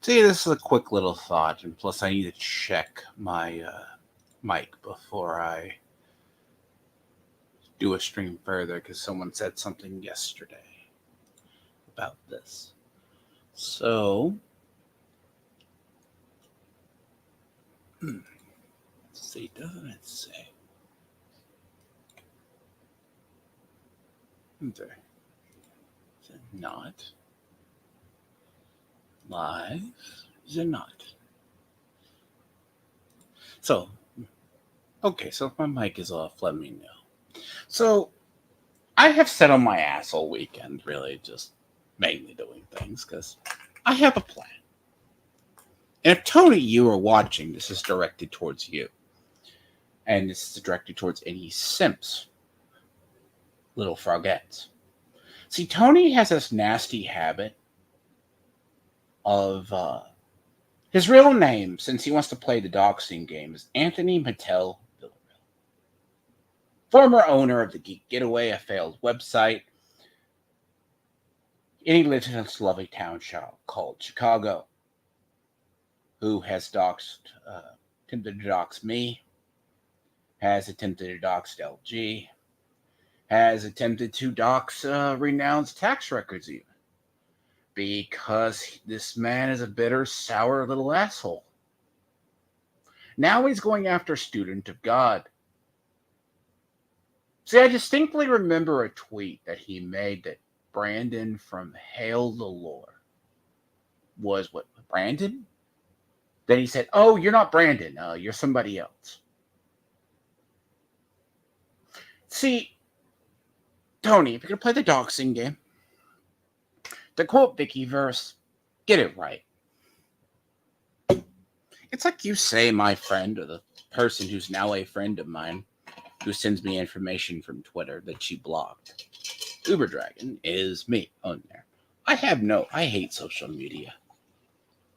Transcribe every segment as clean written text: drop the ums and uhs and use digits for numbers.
See, this is a quick little thought, and plus I need to check my mic before I do a stream further because someone said something yesterday about this. So, let's see, doesn't it say? There. Is it not? Live? Is it not? So, okay, so if my mic is off, let me know. So, I have sat on my ass all weekend, really, just mainly doing things, because I have a plan. And if Tony, you are watching, this is directed towards you. And this is directed towards any simps, little froggets. See, Tony has this nasty habit of his real name, since he wants to play the doxing game, is Anthony Mattel Villarreal, former owner of the Geek Getaway, a failed website, and he lives in this lovely town called Chicago, who has attempted to dox me, has attempted to dox LG, has attempted to dox renowned tax records even. Because this man is a bitter, sour little asshole. Now he's going after a student of God. See, I distinctly remember a tweet that he made that Brandon from Hail the Lore was what? Brandon? Then he said, "Oh, you're not Brandon. You're somebody else." See, Tony, if you're going to play the doxing game, to quote Vicky Verse, get it right. It's like you say, my friend, or the person who's now a friend of mine, who sends me information from Twitter that she blocked. Uber Dragon is me on there. I hate social media.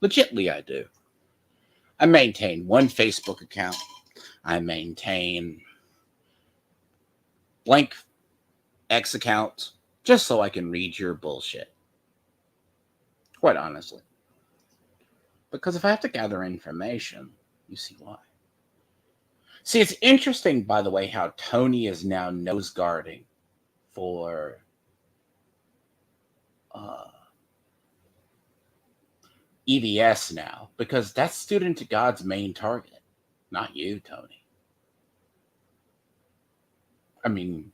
Legitly, I do. I maintain one Facebook account. I maintain blank X accounts just so I can read your bullshit. Quite honestly. Because if I have to gather information, you see why. See, it's interesting, by the way, how Tony is now nose guarding for EVS now, because that's Student to God's main target, not you, Tony. I mean,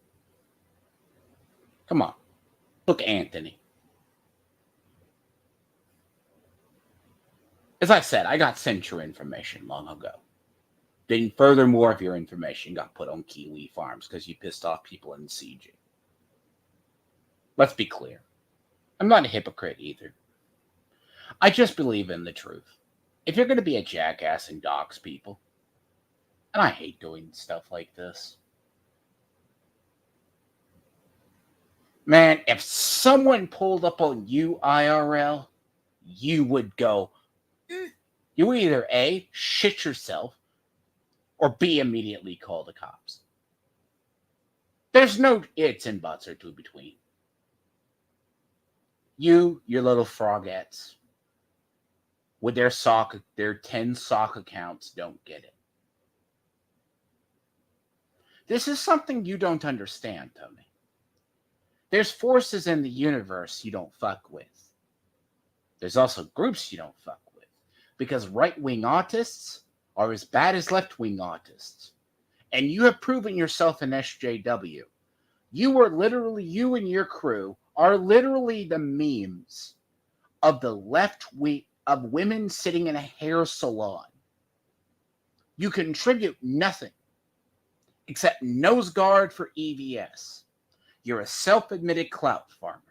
come on. Look, Anthony. As I said, I got sent your information long ago. Then furthermore of your information got put on Kiwi Farms because you pissed off people in CG. Let's be clear. I'm not a hypocrite either. I just believe in the truth. If you're going to be a jackass and dox people, and I hate doing stuff like this, man, if someone pulled up on you IRL, you would go, you would either A, shit yourself, or B, immediately call the cops. There's no ifs and buts or two between. You, your little froggets, with their 10 sock accounts, don't get it. This is something you don't understand, Tony. There's forces in the universe you don't fuck with. There's also groups you don't fuck with. Because right-wing autists are as bad as left-wing autists. And you have proven yourself in SJW. You and your crew are literally the memes of the left wing, of women sitting in a hair salon. You contribute nothing except nose guard for EVS. You're a self-admitted clout farmer.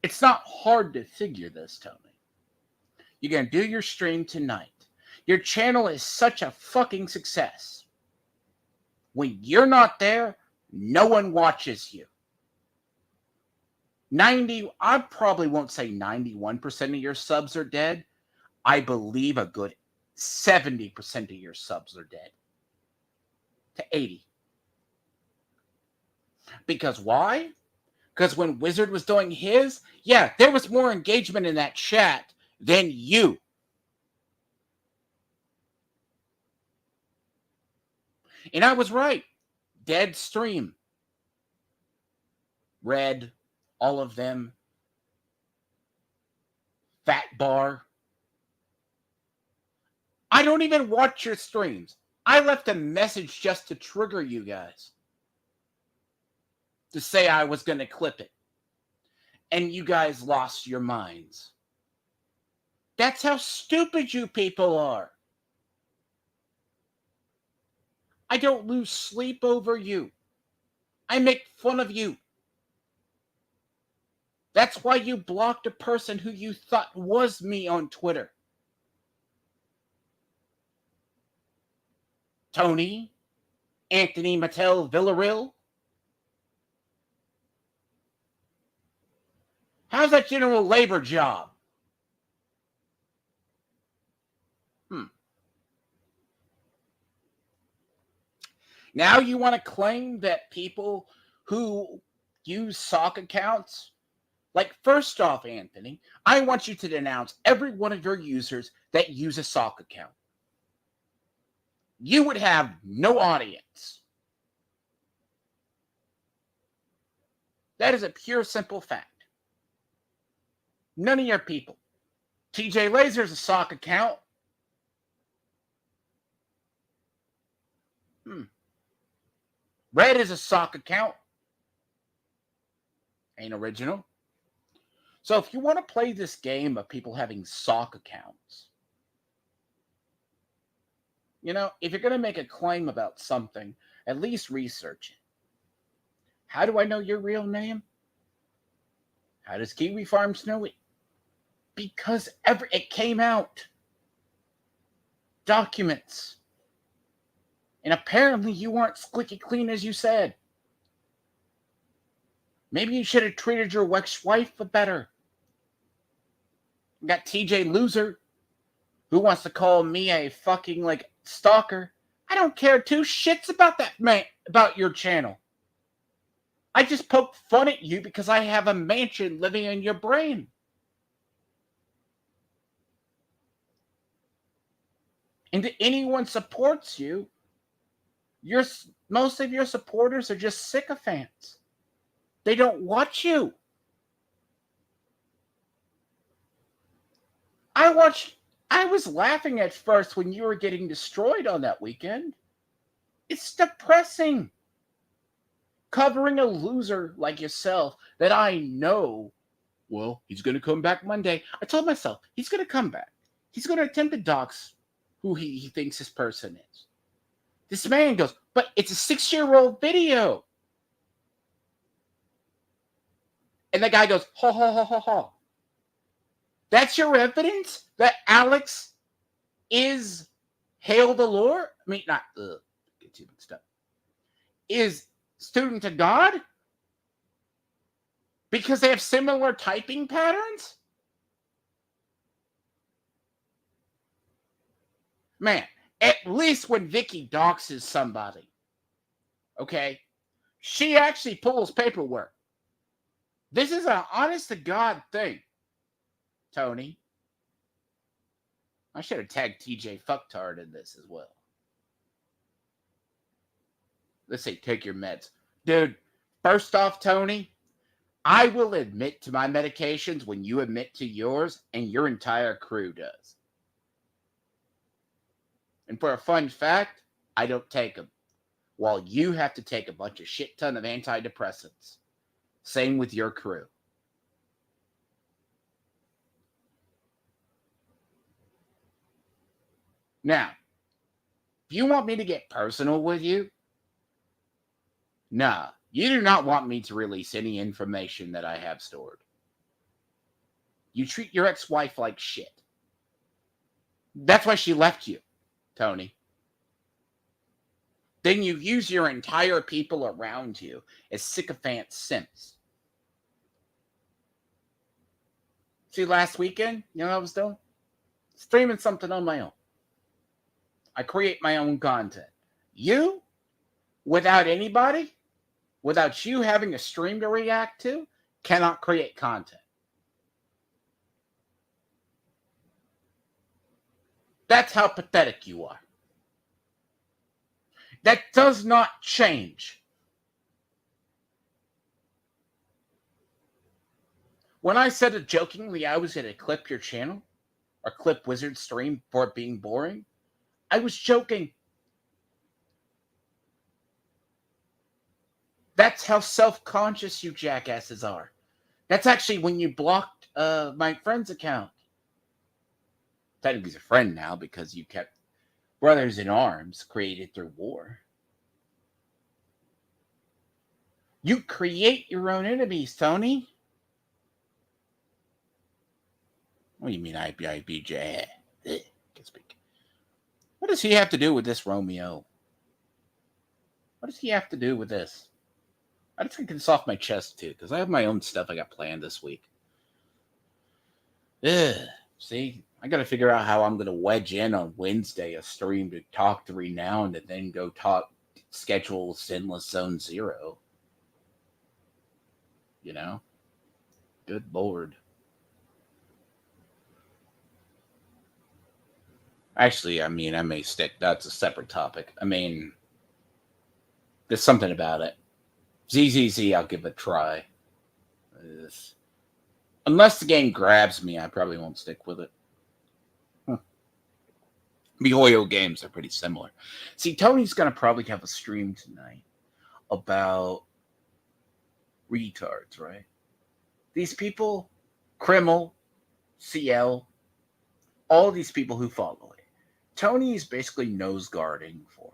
It's not hard to figure this, Tony. You're going to do your stream tonight. Your channel is such a fucking success. When you're not there, no one watches you. I probably won't say 91% of your subs are dead. I believe a good 70% of your subs are dead. To 80. Because why? Because when Wizard was doing his, yeah, there was more engagement in that chat than you. And I was right. Dead stream. Red, all of them. Fat Bar. I don't even watch your streams. I left a message just to trigger you guys. To say I was going to clip it. And you guys lost your minds. That's how stupid you people are. I don't lose sleep over you. I make fun of you. That's why you blocked a person who you thought was me on Twitter. Tony, Anthony Mattel Villarreal. How's that general labor job? Now you want to claim that people who use sock accounts, like, first off, Anthony, I want you to denounce every one of your users that use a sock account. You would have no audience. That is a pure, simple fact. None of your people. TJ Laser's a sock account. Red is a sock account. Ain't original. So if you want to play this game of people having sock accounts, you know, if you're going to make a claim about something, at least research it. How do I know your real name? How does Kiwi Farms know it? Because it came out. Documents. And apparently you weren't squeaky clean as you said. Maybe you should have treated your ex-wife better. You got TJ Loser, who wants to call me a fucking, like, stalker. I don't care two shits about that, man, about your channel. I just poked fun at you because I have a mansion living in your brain. And if anyone supports you, most of your supporters are just sycophants. They don't watch you. I was laughing at first when you were getting destroyed on that weekend. It's depressing. Covering a loser like yourself that I know, well, he's going to come back Monday. I told myself, he's going to come back. He's going to attempt to dox who he thinks this person is. This man goes, but it's a 6-year-old video. And the guy goes, ha, ha, ha, ha, ha. That's your evidence that Alex is Hail the Lord? I mean, not, get too mixed up. Is student to God? Because they have similar typing patterns? Man, at least when Vicky doxes somebody, okay, she actually pulls paperwork. This is an honest-to-God thing, Tony. I should have tagged TJ Fucktard in this as well. Let's say take your meds. Dude, first off, Tony, I will admit to my medications when you admit to yours, and your entire crew does. And for a fun fact, I don't take them. While you have to take a bunch of shit ton of antidepressants. Same with your crew. Now, if you want me to get personal with you, nah, you do not want me to release any information that I have stored. You treat your ex-wife like shit. That's why she left you, Tony. Then you use your entire people around you as sycophant simps. See, last weekend, you know what I was doing? Streaming something on my own. I create my own content. You, without anybody, without you having a stream to react to, cannot create content. That's how pathetic you are. That does not change. When I said it jokingly, I was going to clip your channel or clip Wizard stream for it being boring, I was joking. That's how self-conscious you jackasses are. That's actually when you blocked my friend's account. Technically he's a friend now because you kept brothers in arms created through war. You create your own enemies, Tony. What do you mean IBJ? What does he have to do with this, Romeo? What does he have to do with this? I just get this off my chest, too, because I have my own stuff I got planned this week. Ugh. See, I got to figure out how I'm going to wedge in on Wednesday a stream to talk to Renowned and then go schedule Sinless Zone Zero. You know? Good Lord. Actually, I mean, I may stick. That's a separate topic. I mean, there's something about it. ZZZ, I'll give it a try. Unless the game grabs me, I probably won't stick with it. MiHoYo games are pretty similar. See, Tony's going to probably have a stream tonight about retards, right? These people, Krimmel, CL, all these people who follow it. Tony is basically nose guarding for them.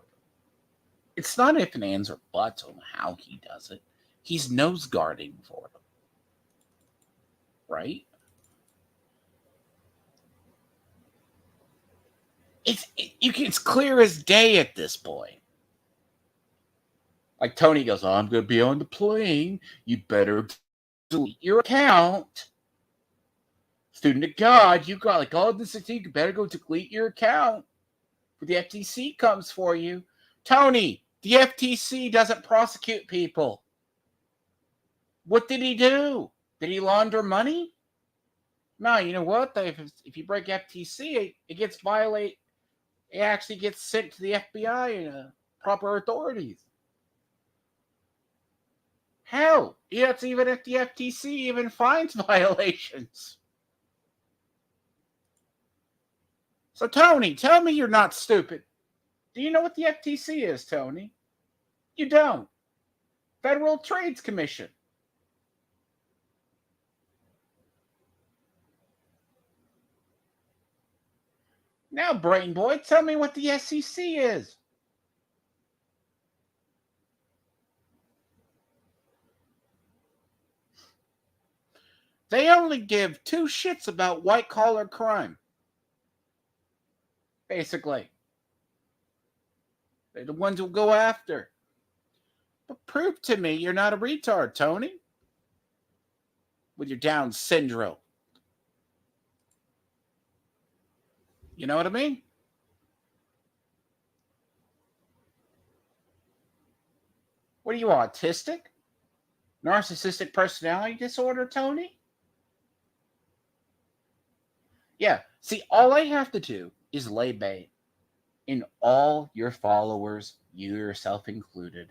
It's not if and ands or buts on how he does it. He's nose guarding for them. Right? It's clear as day at this point. Like Tony goes, oh, I'm going to be on the plane. You better delete your account. Student of God, you got like all this. You better go delete your account. When the FTC comes for you. Tony, the FTC doesn't prosecute people. What did he do? Did he launder money? No, you know what? If you break FTC, it gets violated. It actually gets sent to the FBI and proper authorities. Hell, that's even if the FTC even finds violations. So, Tony, tell me you're not stupid. Do you know what the FTC is, Tony? You don't. Federal Trade Commission. Now, Brain Boy, tell me what the SEC is. They only give two shits about white-collar crime. Basically. They're the ones who'll go after. But prove to me you're not a retard, Tony. With your Down syndrome. You know what I mean? What are you, autistic? Narcissistic personality disorder, Tony? Yeah. See, all I have to do is lay bait. And all your followers, you yourself included,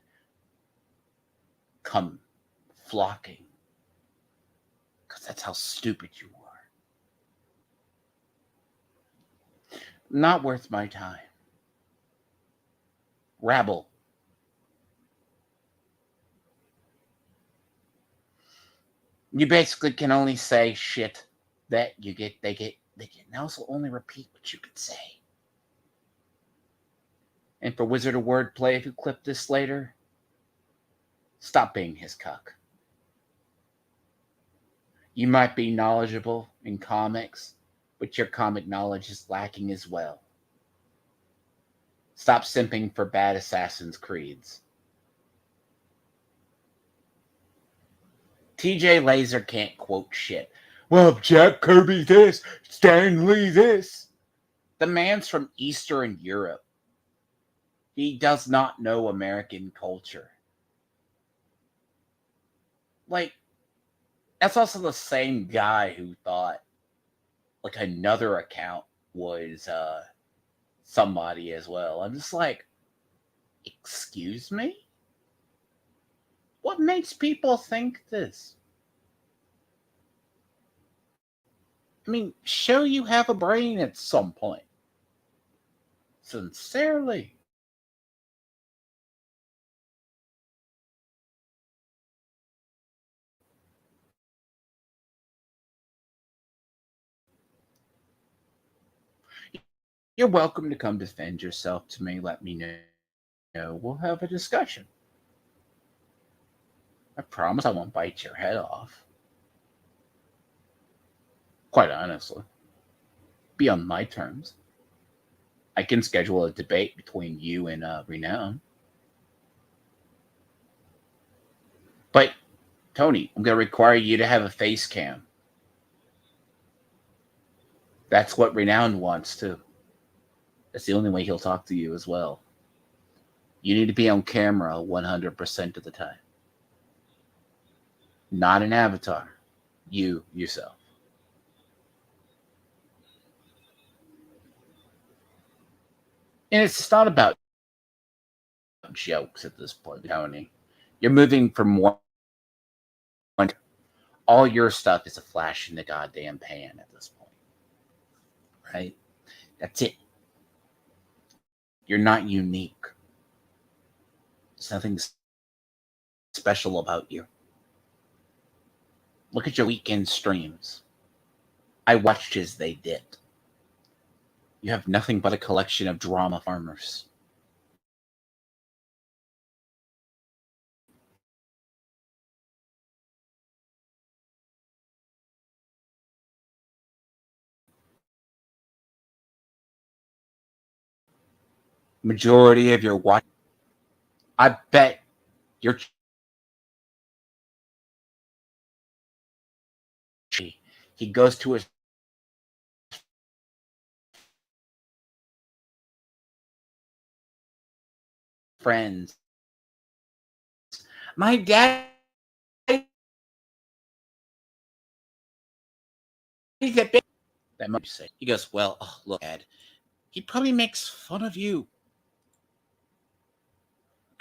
come flocking. Because that's how stupid you are. Not worth my time. Rabble. You basically can only say shit that they can also only repeat what you could say. And for Wizard of Wordplay, if you clip this later, stop being his cuck. You might be knowledgeable in comics, but your comic knowledge is lacking as well. Stop simping for bad Assassin's Creeds. TJ Laser can't quote shit. Well, Jack Kirby this, Stan Lee this. The man's from Eastern Europe. He does not know American culture. Like, That's also the same guy who thought like another account was somebody as well. I'm just like, excuse me? What makes people think this? I mean, show you have a brain at some point. Sincerely. You're welcome to come defend yourself to me. Let me know. We'll have a discussion. I promise I won't bite your head off. Quite honestly. Be on my terms. I can schedule a debate between you and Renown. But, Tony, I'm going to require you to have a face cam. That's what Renown wants, too. That's the only way he'll talk to you as well. You need to be on camera 100% of the time. Not an avatar. You, yourself. And it's not about jokes at this point, Tony. You're moving from one. All your stuff is a flash in the goddamn pan at this point. Right? That's it. You're not unique. There's nothing special about you. Look at your weekend streams. I watched as they did. You have nothing but a collection of drama farmers. Majority of your watch. I bet your he goes to his friends. My dad is a big. That might say. He goes, well, oh, look, Dad. He probably makes fun of you.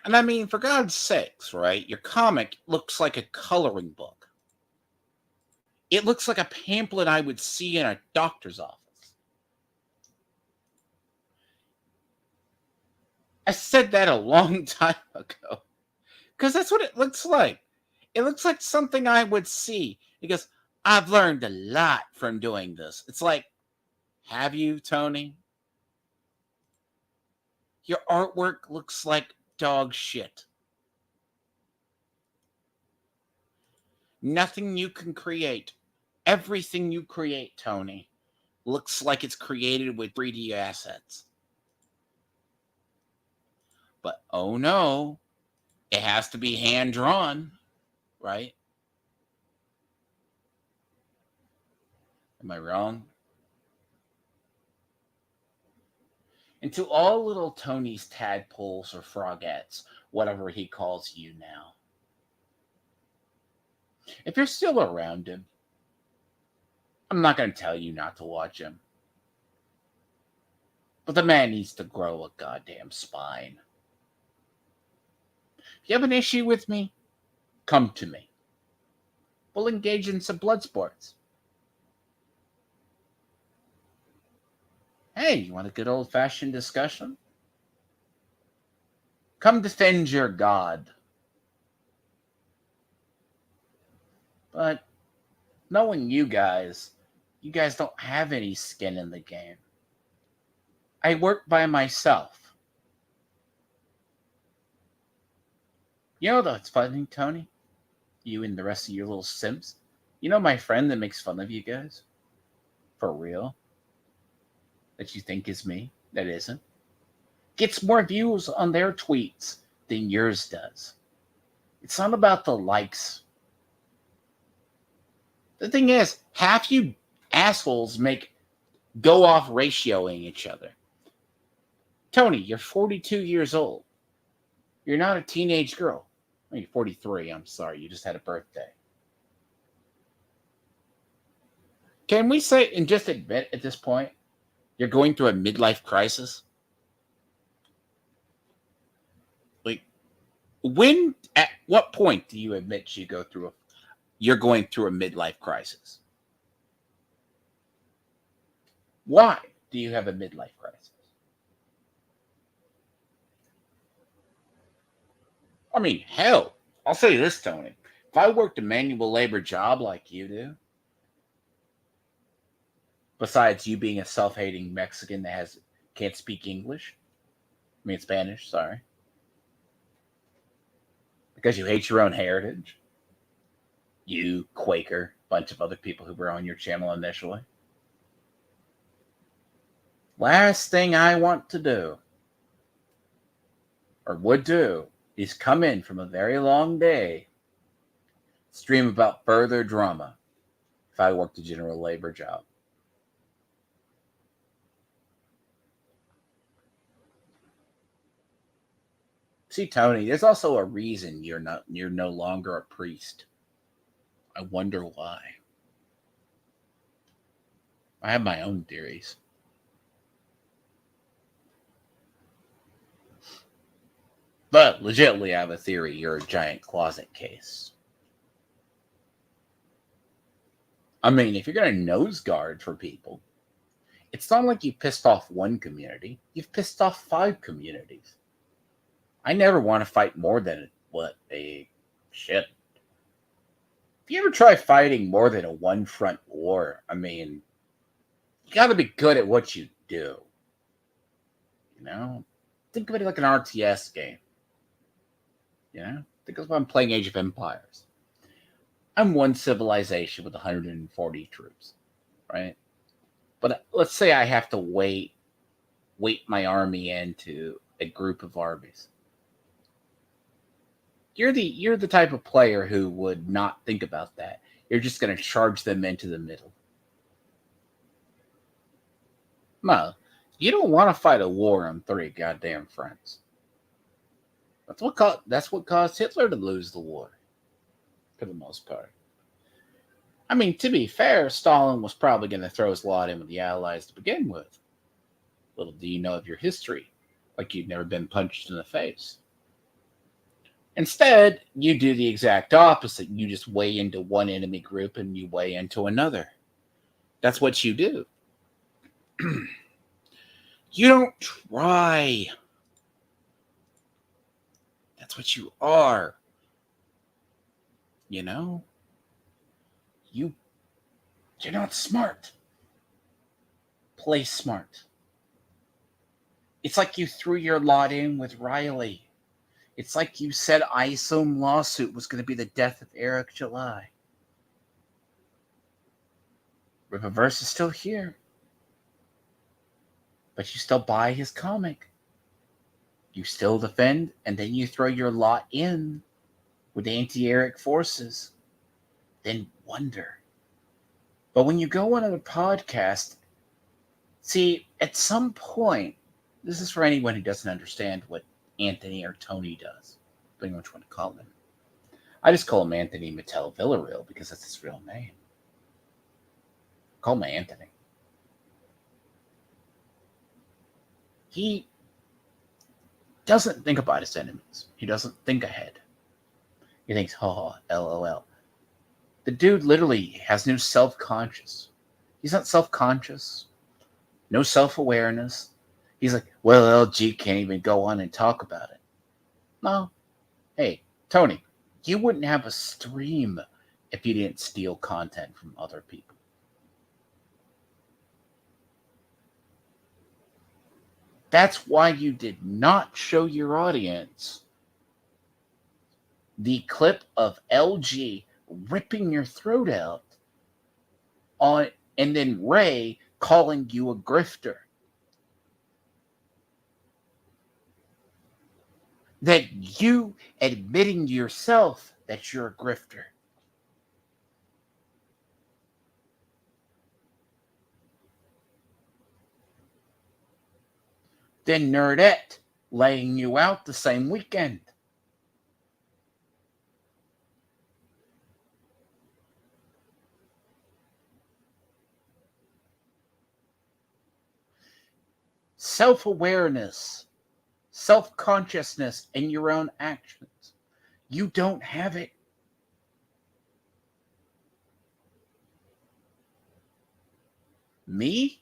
And I mean, for God's sakes, right? Your comic looks like a coloring book. It looks like a pamphlet I would see in a doctor's office. I said that a long time ago. Because that's what it looks like. It looks like something I would see. Because I've learned a lot from doing this. It's like, have you, Tony? Your artwork looks like dog shit. Nothing you can create, everything you create, Tony, looks like it's created with 3D assets. But oh no, it has to be hand drawn, right? Am I wrong? And to all little Tony's tadpoles or froggets, whatever he calls you now, if you're still around him, I'm not going to tell you not to watch him. But the man needs to grow a goddamn spine. If you have an issue with me, come to me. We'll engage in some blood sports. Hey, you want a good old fashioned discussion? Come defend your God. But knowing you guys don't have any skin in the game. I work by myself. You know that's funny, Tony? You and the rest of your little simps. You know my friend that makes fun of you guys? For real? That you think is me? That isn't? Gets more views on their tweets than yours does. It's not about the likes. The thing is, half you assholes make go off ratioing each other. Tony, you're 42 years old. You're not a teenage girl. I mean, 43. I'm sorry. You just had a birthday. Can we say and just admit at this point you're going through a midlife crisis? Like, at what point do you admit you're going through a midlife crisis? Why do you have a midlife crisis? I mean, hell, I'll say this, Tony. If I worked a manual labor job like you do, besides you being a self-hating Mexican that can't speak English, I mean Spanish, sorry, because you hate your own heritage, you Quaker, bunch of other people who were on your channel initially. Last thing I want to do, or would do, is come in from a very long day, stream about further drama if I worked a general labor job. See, Tony, there's also a reason you're no longer a priest. I wonder why. I have my own theories. But legitimately, I have a theory you're a giant closet case. I mean, if you're going to nose guard for people, it's not like you pissed off one community. You've pissed off 5 communities. I never want to fight more than shit. If you ever try fighting more than a one-front war, I mean, you got to be good at what you do. You know? Think of it like an RTS game. You know? Think of it I'm playing Age of Empires. I'm one civilization with 140 troops, right? But let's say I have to weight my army into a group of armies. You're the type of player who would not think about that. You're just going to charge them into the middle. No, you don't want to fight a war on 3 goddamn fronts. That's what caused Hitler to lose the war, for the most part. I mean, to be fair, Stalin was probably going to throw his lot in with the Allies to begin with. Little do you know of your history, like you'd never been punched in the face. Instead, you do the exact opposite. You just weigh into one enemy group and you weigh into another. That's what you do. You don't try. That's what you are. You know? You're not smart. Play smart. It's like you threw your lot in with Riley. It's like you said ISOM lawsuit was going to be the death of Eric July. Riververse is still here. But you still buy his comic. You still defend, and then you throw your lot in with anti-Eric forces. Then wonder. But when you go on a podcast, see, at some point, this is for anyone who doesn't understand what Anthony or Tony does, depending on which one to call him. I just call him Anthony Mattel Villarreal because that's his real name. Call him Anthony. He doesn't think about his enemies. He doesn't think ahead. He thinks, ha, LOL. The dude literally has no self-conscious. He's not self-conscious. No self-awareness. He's like, well, LG can't even go on and talk about it. No. Hey, Tony, you wouldn't have a stream if you didn't steal content from other people. That's why you did not show your audience the clip of LG ripping your throat out and then Ray calling you a grifter. That you admitting to yourself that you're a grifter. Then Nerdette laying you out the same weekend. self-awareness, self-consciousness in your own actions. You don't have it. Me?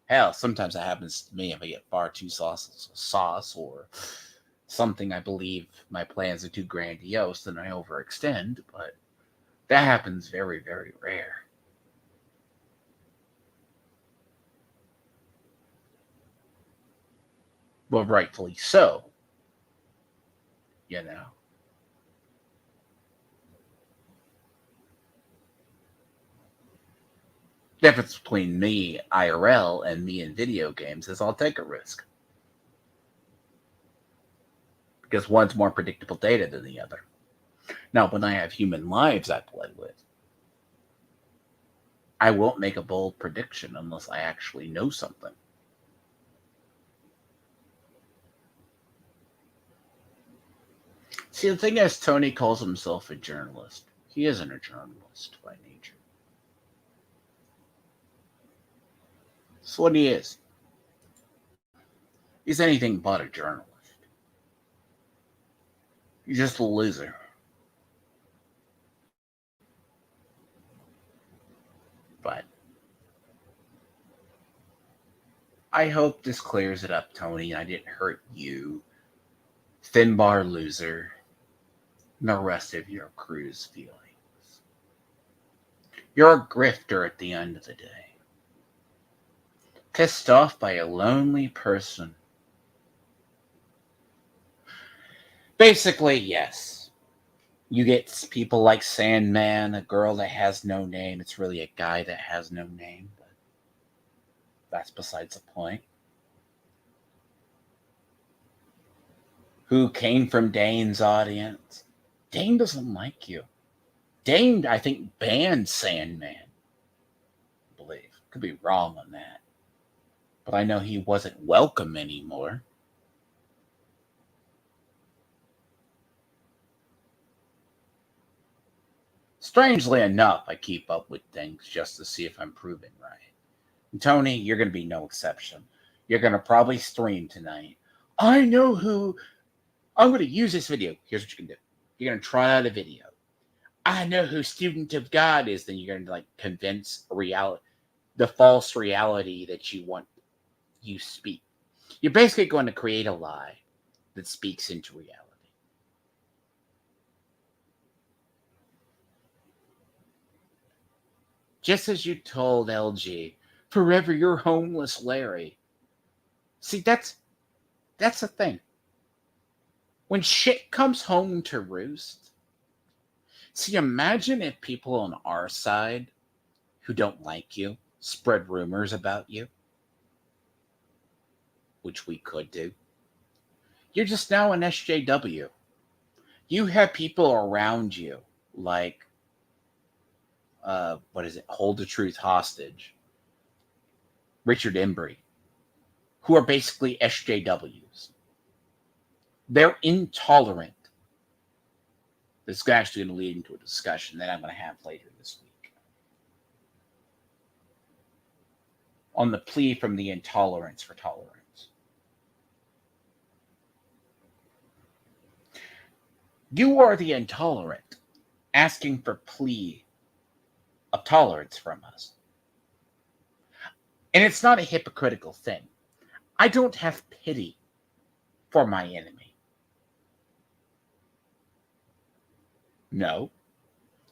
Hell, sometimes that happens to me if I get far too sauce or something I believe my plans are too grandiose, then I overextend, but that happens very, very rare. Well, rightfully so, you know. The difference between me, IRL, and me in video games is I'll take a risk. Because one's more predictable data than the other. Now, when I have human lives I play with, I won't make a bold prediction unless I actually know something. See, the thing is, Tony calls himself a journalist. He isn't a journalist by nature. That's what he is. He's anything but a journalist. He's just a loser. But I hope this clears it up, Tony. I didn't hurt you, thin bar loser, and the rest of your crew's feelings. You're a grifter at the end of the day. Pissed off by a lonely person. Basically, yes. You get people like Sandman, a girl that has no name. It's really a guy that has no name, but that's besides the point. Who came from Dane's audience. Dane doesn't like you. Dane, I think, banned Sandman. I believe. Could be wrong on that. But I know he wasn't welcome anymore. Strangely enough, I keep up with things just to see if I'm proven right. And Tony, you're going to be no exception. You're going to probably stream tonight. I know who. I'm going to use this video. Here's what you can do. You're going to try out a video. I know who Student of God is. Then you're going to like convince the false reality that you speak. You're basically going to create a lie that speaks into reality. Just as you told LG, forever you're homeless, Larry. See, that's the thing. When shit comes home to roost, see, imagine if people on our side who don't like you spread rumors about you, which we could do. You're just now an SJW. You have people around you like, Hold the Truth Hostage, Richard Embry, who are basically SJWs. They're intolerant. This is actually going to lead into a discussion that I'm going to have later this week on the plea from the intolerance for tolerance. You are the intolerant asking for plea of tolerance from us. And it's not a hypocritical thing. I don't have pity for my enemy. No.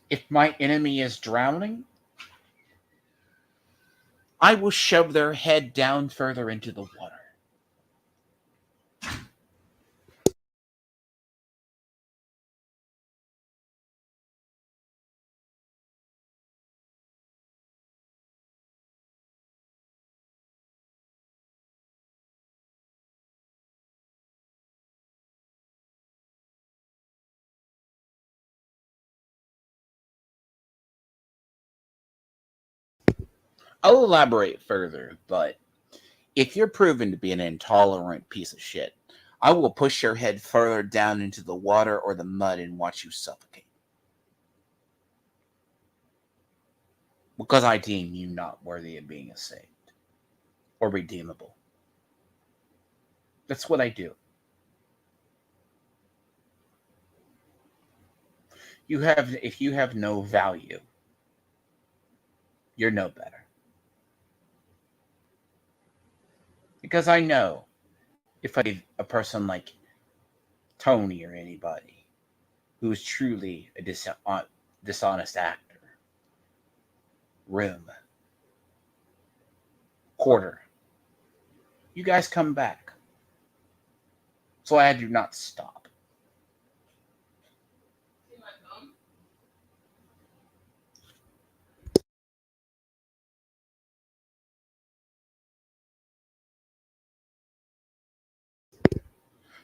If my enemy is drowning, I will shove their head down further into the water. I'll elaborate further, but if you're proven to be an intolerant piece of shit, I will push your head further down into the water or the mud and watch you suffocate. Because I deem you not worthy of being saved. or redeemable. That's what I do. If you have no value, you're no better. Because I know if I give a person like Tony or anybody who is truly a dishonest actor room, quarter, you guys come back. So I do not stop.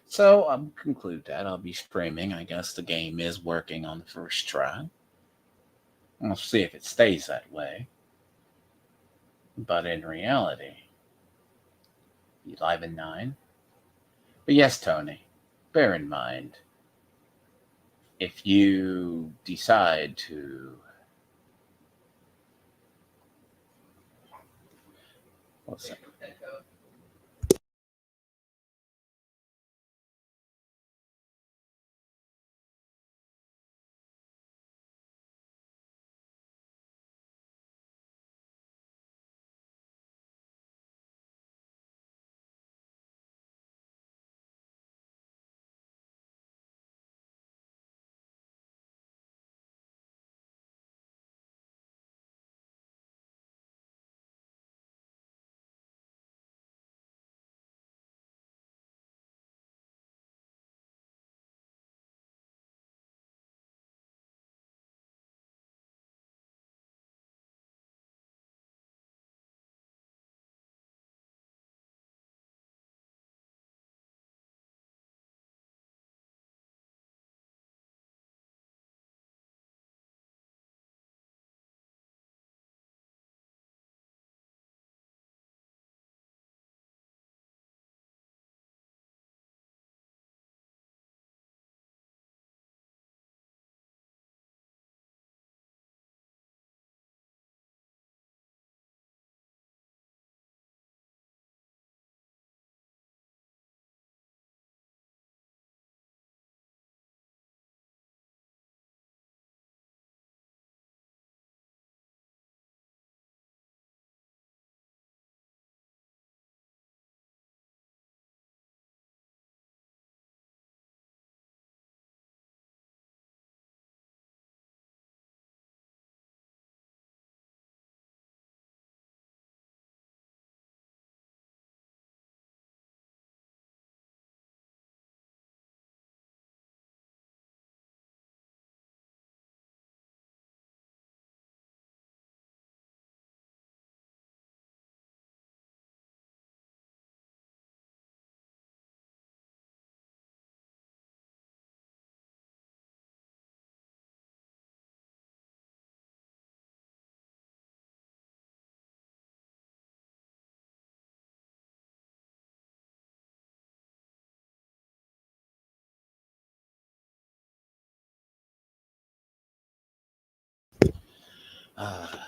So I'll conclude that. I'll be streaming. I guess the game is working on the first try. We'll see if it stays that way. But in reality, you live in 9. But yes, Tony, bear in mind, if you decide to, what's that?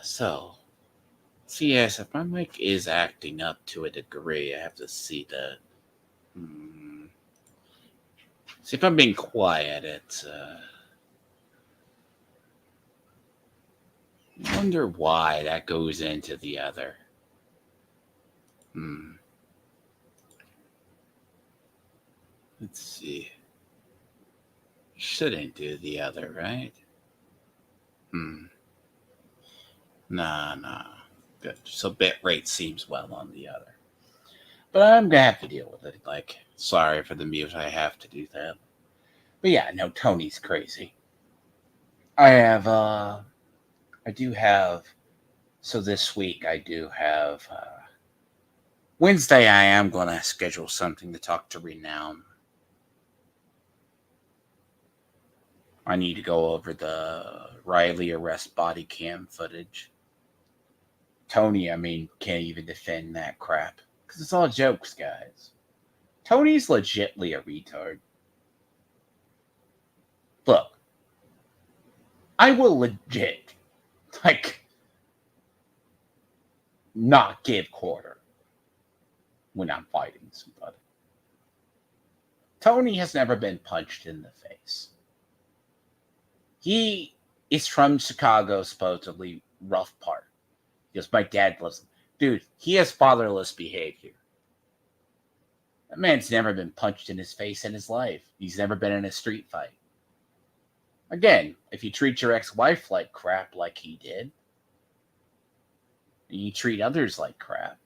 So, yes, if my mic is acting up to a degree, I have to see the. Hmm, see if I'm being quiet. It's. I wonder why that goes into the other. Hmm. Let's see. Shouldn't do the other, right? Hmm. Nah. Good. So bit rate seems well on the other. But I'm gonna have to deal with it. Like, sorry for the mute, I have to do that. But yeah, no, Tony's crazy. I do have, so this week I do have, Wednesday I am gonna schedule something to talk to Renown. I need to go over the Riley arrest body cam footage. Tony, I mean, can't even defend that crap. Because it's all jokes, guys. Tony's legitly a retard. Look, I will legit, like, not give quarter. when I'm fighting somebody. Tony has never been punched in the face. He is from Chicago, supposedly rough part. Because my dad loves him. Dude, he has fatherless behavior. That man's never been punched in his face in his life. He's never been in a street fight. Again, if you treat your ex-wife like crap like he did, and you treat others like crap,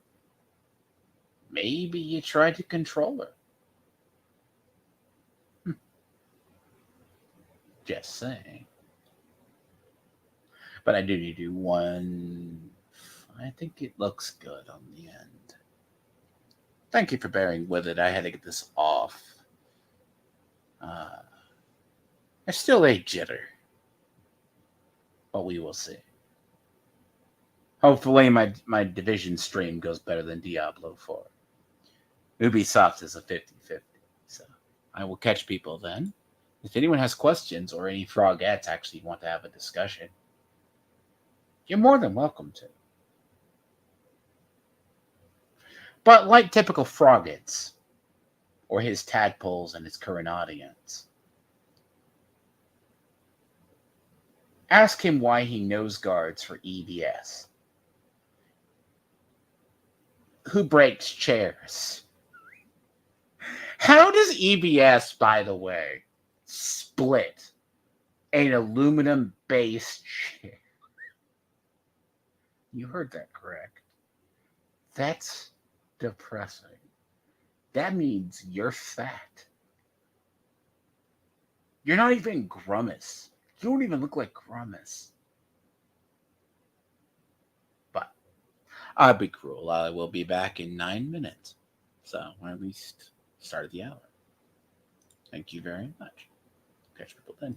maybe you try to control her. Just saying. But I do need to do one. I think it looks good on the end. Thank you for bearing with it. I had to get this off. I still a jitter. But we will see. Hopefully my Division stream goes better than Diablo 4. Ubisoft is a 50-50. So I will catch people then. If anyone has questions or any Froggettes actually want to have a discussion, you're more than welcome to. But like typical Froggits, or his tadpoles and his current audience, ask him why he nose guards for EBS. Who breaks chairs? How does EBS, by the way, split an aluminum-based chair? You heard that correct. That's depressing. That means you're fat. You're not even Grimace. You don't even look like Grimace. But I'll be cruel. I will be back in 9 minutes. So, or at least start of the hour. Thank you very much. Catch people then.